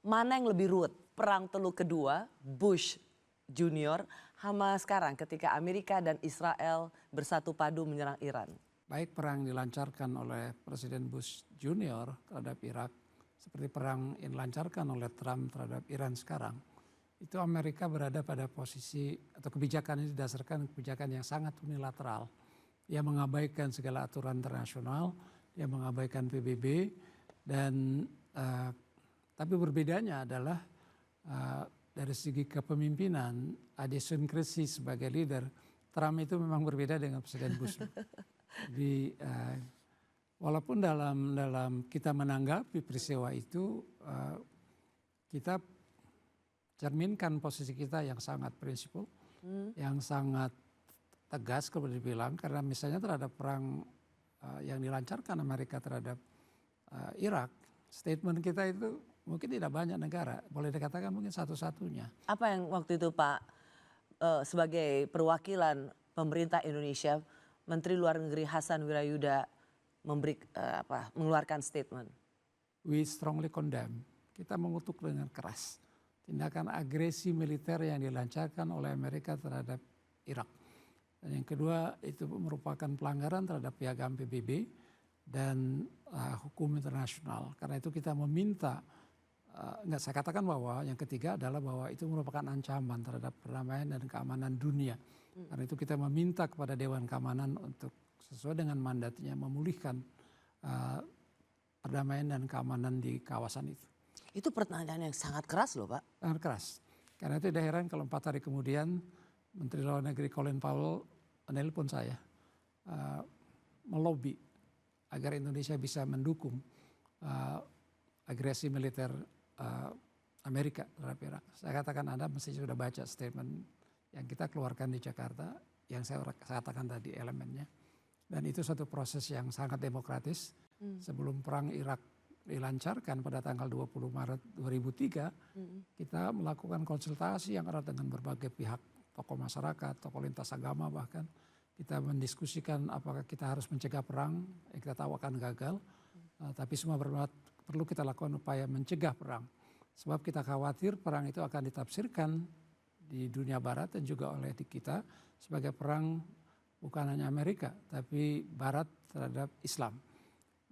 mana yang lebih ruwet? Perang Teluk Kedua, Bush Junior, sama sekarang ketika Amerika dan Israel bersatu padu menyerang Iran? Baik perang dilancarkan oleh Presiden Bush Junior terhadap Irak, seperti perang yang dilancarkan oleh Trump terhadap Iran sekarang, itu Amerika berada pada posisi atau kebijakan ini didasarkan kebijakan yang sangat unilateral. Dia mengabaikan segala aturan internasional, dia mengabaikan PBB, dan tapi berbedanya adalah dari segi kepemimpinan, idiosincrasy sebagai leader, Trump itu memang berbeda dengan Presiden Bush. Jadi walaupun dalam kita menanggapi peristiwa itu, kita cerminkan posisi kita yang sangat prinsipil, yang sangat tegas kalau dibilang, karena misalnya terhadap perang yang dilancarkan Amerika terhadap Irak, statement kita itu mungkin tidak banyak negara, boleh dikatakan mungkin satu-satunya. Apa yang waktu itu Pak sebagai perwakilan pemerintah Indonesia, Menteri Luar Negeri Hasan Wirayuda mengeluarkan statement? We strongly condemn, kita mengutuk dengan keras tindakan agresi militer yang dilancarkan oleh Amerika terhadap Irak. Dan yang kedua itu merupakan pelanggaran terhadap piagam PBB dan hukum internasional. Karena itu kita meminta, saya katakan bahwa yang ketiga adalah bahwa itu merupakan ancaman terhadap perdamaian dan keamanan dunia. Karena itu kita meminta kepada Dewan Keamanan untuk sesuai dengan mandatnya memulihkan perdamaian dan keamanan di kawasan itu. Itu pertanyaan yang sangat keras loh Pak. Sangat keras. Karena itu tidak heran kalau 4 hari kemudian Menteri Luar Negeri Colin Powell menelpon saya melobi agar Indonesia bisa mendukung agresi militer Amerika terhadap Irak. Saya katakan Anda mesti sudah baca statement yang kita keluarkan di Jakarta, yang saya katakan tadi elemennya. Dan itu suatu proses yang sangat demokratis. Sebelum perang Irak dilancarkan pada tanggal 20 Maret 2003, kita melakukan konsultasi yang erat dengan berbagai pihak, tokoh masyarakat, tokoh lintas agama bahkan. Kita mendiskusikan apakah kita harus mencegah perang, yang kita tahu akan gagal. Tapi semua perlu kita lakukan upaya mencegah perang. Sebab kita khawatir perang itu akan ditafsirkan di dunia barat dan juga oleh kita sebagai perang bukan hanya Amerika, tapi barat terhadap Islam.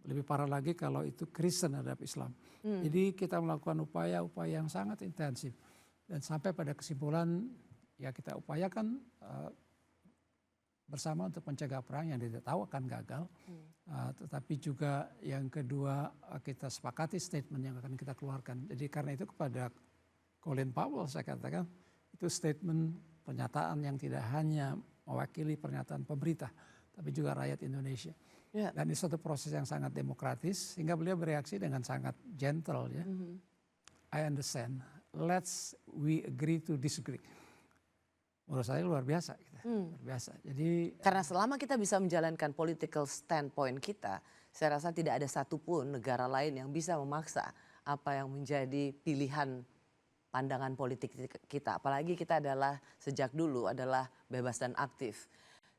Lebih parah lagi kalau itu Kristen terhadap Islam. Jadi kita melakukan upaya-upaya yang sangat intensif. Dan sampai pada kesimpulan ya kita upayakan bersama untuk mencegah perang yang tidak tahu akan gagal. Tetapi juga yang kedua kita sepakati statement yang akan kita keluarkan. Jadi karena itu kepada Colin Powell saya katakan itu statement pernyataan yang tidak hanya mewakili pernyataan pemerintah tapi juga rakyat Indonesia. Yeah. Dan itu suatu proses yang sangat demokratis sehingga beliau bereaksi dengan sangat gentle ya. I understand. We agree to disagree. Menurut saya luar biasa kita. Luar biasa. Jadi karena selama kita bisa menjalankan political standpoint kita, saya rasa tidak ada satupun negara lain yang bisa memaksa apa yang menjadi pilihan pandangan politik kita. Apalagi kita adalah sejak dulu adalah bebas dan aktif.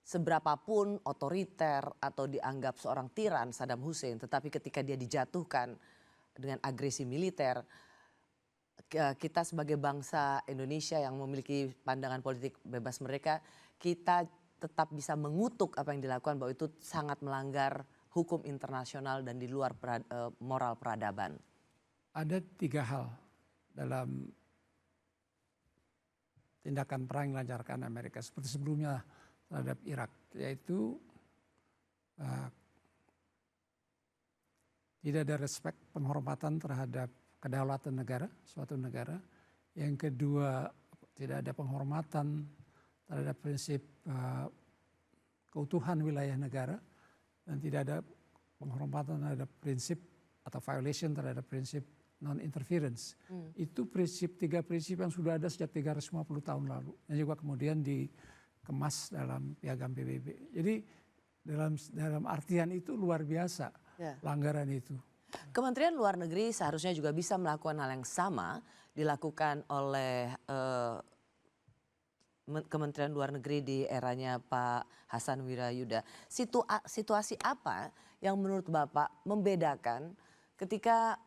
Seberapapun otoriter atau dianggap seorang tiran Saddam Hussein, tetapi ketika dia dijatuhkan dengan agresi militer, kita sebagai bangsa Indonesia yang memiliki pandangan politik bebas mereka, kita tetap bisa mengutuk apa yang dilakukan bahwa itu sangat melanggar hukum internasional dan di luar moral peradaban. Ada 3 hal dalam tindakan perang yang dilancarkan Amerika seperti sebelumnya terhadap Irak, yaitu tidak ada respect, penghormatan terhadap kedaulatan negara, suatu negara. Yang kedua, tidak ada penghormatan terhadap prinsip keutuhan wilayah negara, dan tidak ada penghormatan terhadap prinsip atau violation terhadap prinsip non-interference. Itu 3 prinsip yang sudah ada sejak 350 tahun lalu. Dan juga kemudian dikemas dalam piagam PBB. Jadi dalam artian itu luar biasa pelanggaran itu. Kementerian Luar Negeri seharusnya juga bisa melakukan hal yang sama dilakukan oleh Kementerian Luar Negeri di eranya Pak Hasan Wirayuda. Situasi apa yang menurut Bapak membedakan ketika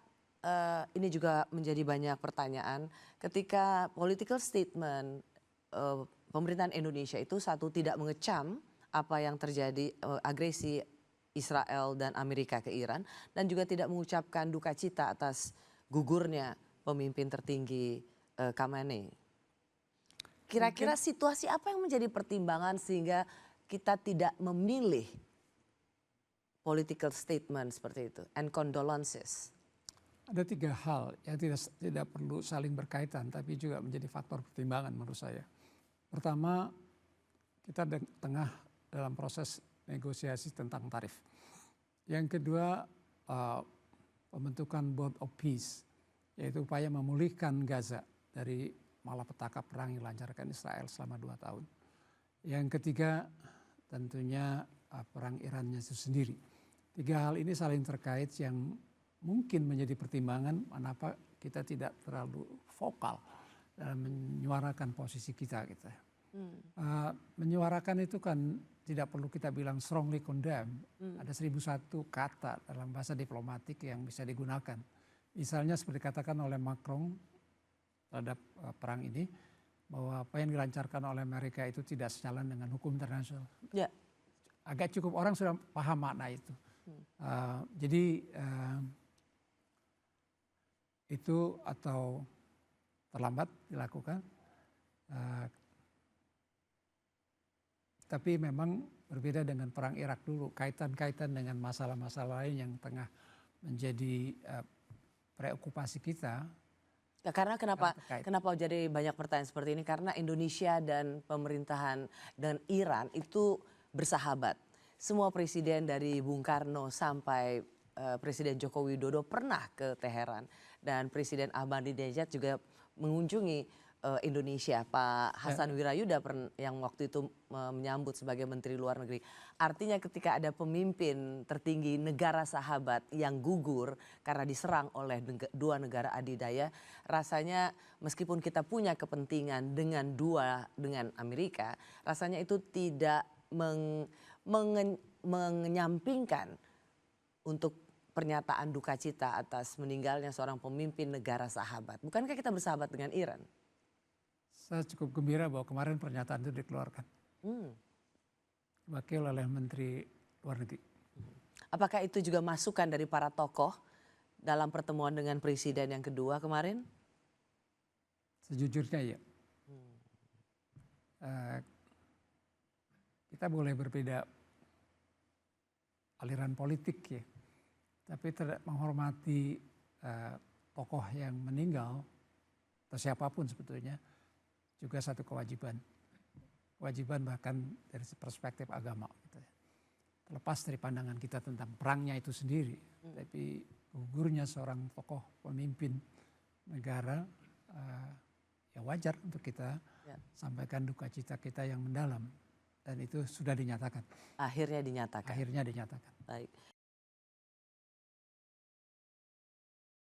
ini juga menjadi banyak pertanyaan ketika political statement pemerintahan Indonesia itu satu tidak mengecam apa yang terjadi agresi Israel dan Amerika ke Iran dan juga tidak mengucapkan duka cita atas gugurnya pemimpin tertinggi Khamenei. Kira-kira situasi apa yang menjadi pertimbangan sehingga kita tidak memilih political statement seperti itu and condolences? Ada 3 hal yang tidak perlu saling berkaitan tapi juga menjadi faktor pertimbangan menurut saya. Pertama, kita tengah dalam proses negosiasi tentang tarif. Yang kedua, pembentukan Board of Peace, yaitu upaya memulihkan Gaza dari malapetaka perang yang dilancarkan Israel selama 2 tahun. Yang ketiga, tentunya perang Irannya itu sendiri. 3 hal ini saling terkait yang mungkin menjadi pertimbangan kenapa kita tidak terlalu vokal dalam menyuarakan posisi kita gitu. Menyuarakan itu kan tidak perlu kita bilang strongly condemn. Ada 1001 kata dalam bahasa diplomatik yang bisa digunakan. Misalnya seperti dikatakan oleh Macron terhadap perang ini, bahwa apa yang dilancarkan oleh Amerika itu tidak sejalan dengan hukum internasional. Ya. Agak cukup orang sudah paham makna itu. Jadi itu atau terlambat dilakukan. Tapi memang berbeda dengan perang Irak dulu, kaitan-kaitan dengan masalah-masalah lain yang tengah menjadi preokupasi kita. Ya, karena kenapa jadi banyak pertanyaan seperti ini? Karena Indonesia dan pemerintahan dan Iran itu bersahabat. Semua presiden dari Bung Karno sampai Presiden Joko Widodo pernah ke Teheran dan Presiden Ahmadinejad juga mengunjungi Indonesia. Pak Hasan Wirayuda yang waktu itu menyambut sebagai Menteri Luar Negeri. Artinya ketika ada pemimpin tertinggi negara sahabat yang gugur karena diserang oleh 2 negara adidaya, rasanya meskipun kita punya kepentingan dengan Amerika, rasanya itu tidak menyampingkan untuk pernyataan duka cita atas meninggalnya seorang pemimpin negara sahabat. Bukankah kita bersahabat dengan Iran? Saya cukup gembira bahwa kemarin pernyataan itu dikeluarkan. Wakil oleh Menteri Luar Negeri. Apakah itu juga masukan dari para tokoh dalam pertemuan dengan presiden yang kedua kemarin? Sejujurnya ya. Kita boleh berbeda aliran politik ya. Tapi tidak menghormati tokoh yang meninggal atau siapapun sebetulnya juga satu kewajiban. Kewajiban bahkan dari perspektif agama. Gitu. Terlepas dari pandangan kita tentang perangnya itu sendiri. Tapi gugurnya seorang tokoh pemimpin negara ya wajar untuk kita sampaikan duka cita kita yang mendalam. Dan itu sudah dinyatakan. Akhirnya dinyatakan. Akhirnya dinyatakan. Baik.